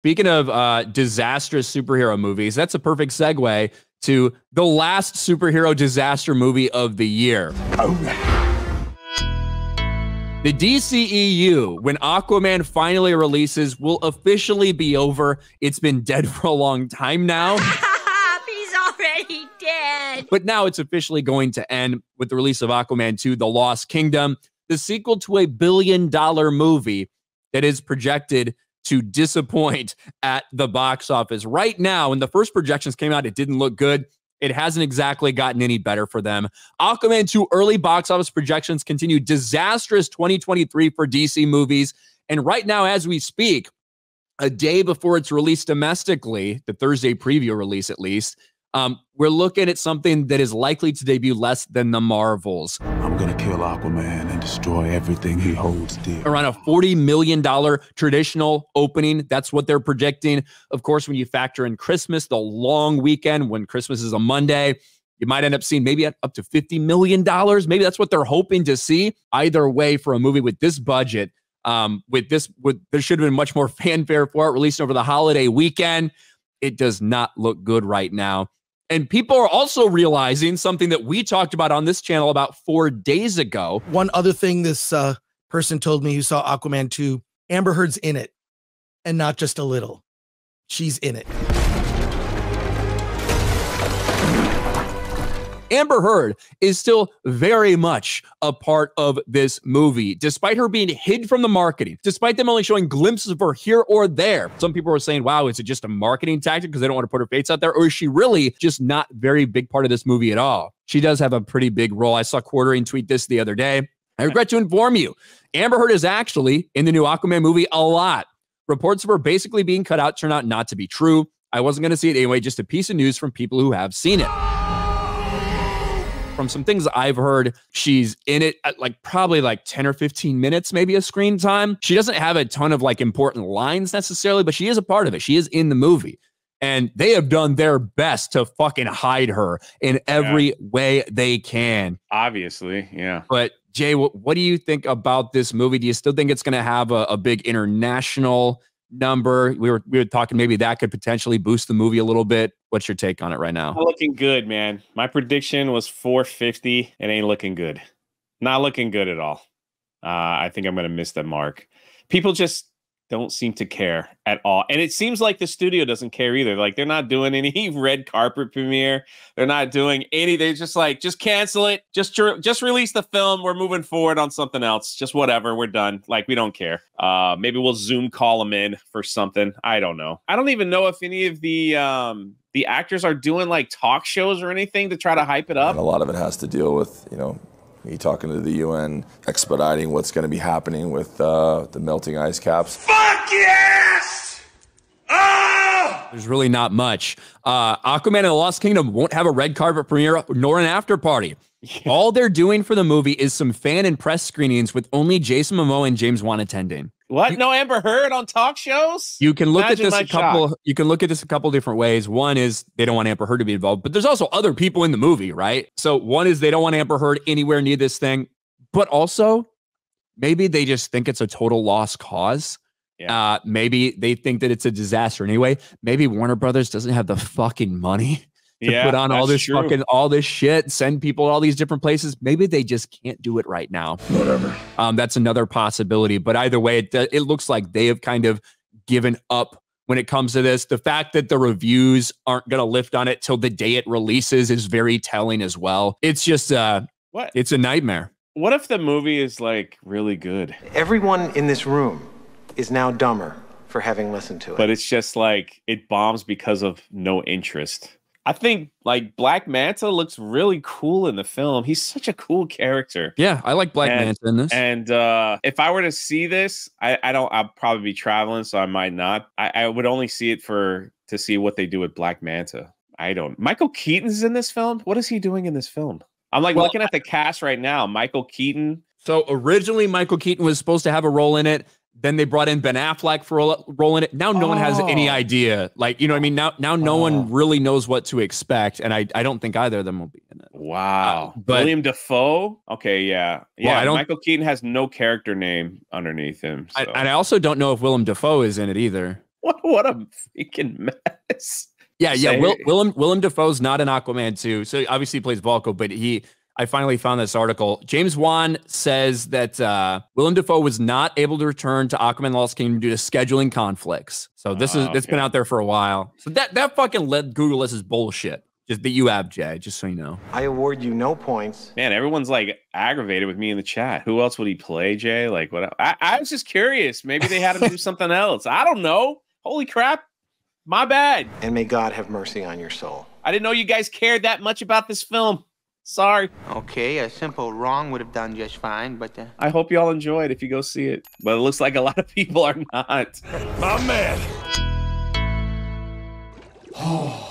Speaking of disastrous superhero movies, that's a perfect segue to the last superhero disaster movie of the year. Oh. The DCEU, when Aquaman finally releases, will officially be over. It's been dead for a long time now. He's already dead. But now it's officially going to end with the release of Aquaman 2, The Lost Kingdom, the sequel to a $1 billion movie that is projected to disappoint at the box office. Right now, when the first projections came out, it didn't look good. It hasn't exactly gotten any better for them. Aquaman 2 early box office projections continue disastrous 2023 for DC movies. And right now, as we speak, a day before it's released domestically, the Thursday preview release at least, we're looking at something that is likely to debut less than the Marvels. I'm gonna kill Aquaman and destroy everything he holds dear. Around a $40 million traditional opening. That's what they're predicting. Of course, when you factor in Christmas, the long weekend, when Christmas is a Monday, you might end up seeing maybe up to $50 million. Maybe that's what they're hoping to see. Either way, for a movie with this budget, there should have been much more fanfare for it, released over the holiday weekend. It does not look good right now. And people are also realizing something that we talked about on this channel about 4 days ago. One other thing this person told me who saw Aquaman 2, Amber Heard's in it, and not just a little. She's in it. Amber Heard is still very much a part of this movie, despite her being hid from the marketing, despite them only showing glimpses of her here or there. Some people were saying, wow, is it just a marketing tactic because they don't want to put her face out there? Or is she really just not very big part of this movie at all? She does have a pretty big role. I saw Quartering tweet this the other day. I regret to inform you, Amber Heard is actually in the new Aquaman movie a lot. Reports of her basically being cut out turn out not to be true. I wasn't going to see it anyway, just a piece of news from people who have seen it. From some things I've heard, she's in it at probably 10 or 15 minutes, maybe of screen time. She doesn't have a ton of important lines necessarily, but she is a part of it. She is in the movie. And they have done their best to fucking hide her in every way they can. Obviously, yeah. But Jay, what do you think about this movie? Do you still think it's going to have a big international number? We were talking maybe that could potentially boost the movie a little bit. What's your take on it right now? Not looking good, man. My prediction was 450. It ain't looking good. Not looking good at all. I think I'm going to miss that mark. People just don't seem to care at all. And it seems like the studio doesn't care either. They're not doing any red carpet premiere. They're not doing any. They're just just cancel it. Just release the film. We're moving forward on something else. Just whatever. We're done. We don't care. Maybe we'll Zoom call them in for something. I don't know. I don't even know if any of the actors are doing talk shows or anything to try to hype it up. And a lot of it has to deal with, me talking to the UN, expediting what's going to be happening with the melting ice caps. Fuck yes! Oh! There's really not much. Aquaman and the Lost Kingdom won't have a red carpet premiere nor an after party. Yeah. All they're doing for the movie is some fan and press screenings with only Jason Momoa and James Wan attending. What? No Amber Heard on talk shows? You can look at this a couple. You can look at this a couple different ways. One is they don't want Amber Heard to be involved, but there's also other people in the movie, right? So one is they don't want Amber Heard anywhere near this thing, but also maybe they just think it's a total lost cause. Yeah. Maybe they think that it's a disaster anyway. Maybe Warner Brothers doesn't have the fucking money to put on all this shit, send people to all these different places. Maybe they just can't do it right now. Whatever. That's another possibility. But either way, it looks like they have kind of given up when it comes to this. The fact that the reviews aren't going to lift on it till the day it releases is very telling as well. It's just it's a nightmare. What if the movie is really good? Everyone in this room is now dumber for having listened to it. But it's just it bombs because of no interest. I think Black Manta looks really cool in the film. He's such a cool character. Yeah, I like Black Manta in this. And if I were to see this, I'll probably be traveling, so I might not. I would only see it to see what they do with Black Manta. Michael Keaton's in this film. What is he doing in this film? I'm looking at the cast right now. Michael Keaton. So originally Michael Keaton was supposed to have a role in it. Then they brought in Ben Affleck for a role in it. Now no one has any idea. You know what I mean? Now no one really knows what to expect. And I don't think either of them will be in it. Wow. But William Dafoe? Okay, yeah. Yeah, Michael Keaton has no character name underneath him. So. And I also don't know if Willem Dafoe is in it either. What a freaking mess. Yeah. Willem Dafoe's not in Aquaman 2. So obviously he plays Vulko, but I finally found this article. James Wan says that Willem Dafoe was not able to return to Aquaman Lost Kingdom due to scheduling conflicts. So it's been out there for a while. So that fucking Google list is bullshit. Just that you have, Jay, just so you know. I award you no points. Man, everyone's like aggravated with me in the chat. Who else would he play, Jay? Like, what? I was just curious. Maybe they had him do something else. I don't know. Holy crap. My bad. And may God have mercy on your soul. I didn't know you guys cared that much about this film. Sorry. Okay, a simple wrong would have done just fine, but... I hope y'all enjoyed if you go see it. But it looks like a lot of people are not. My man. Oh.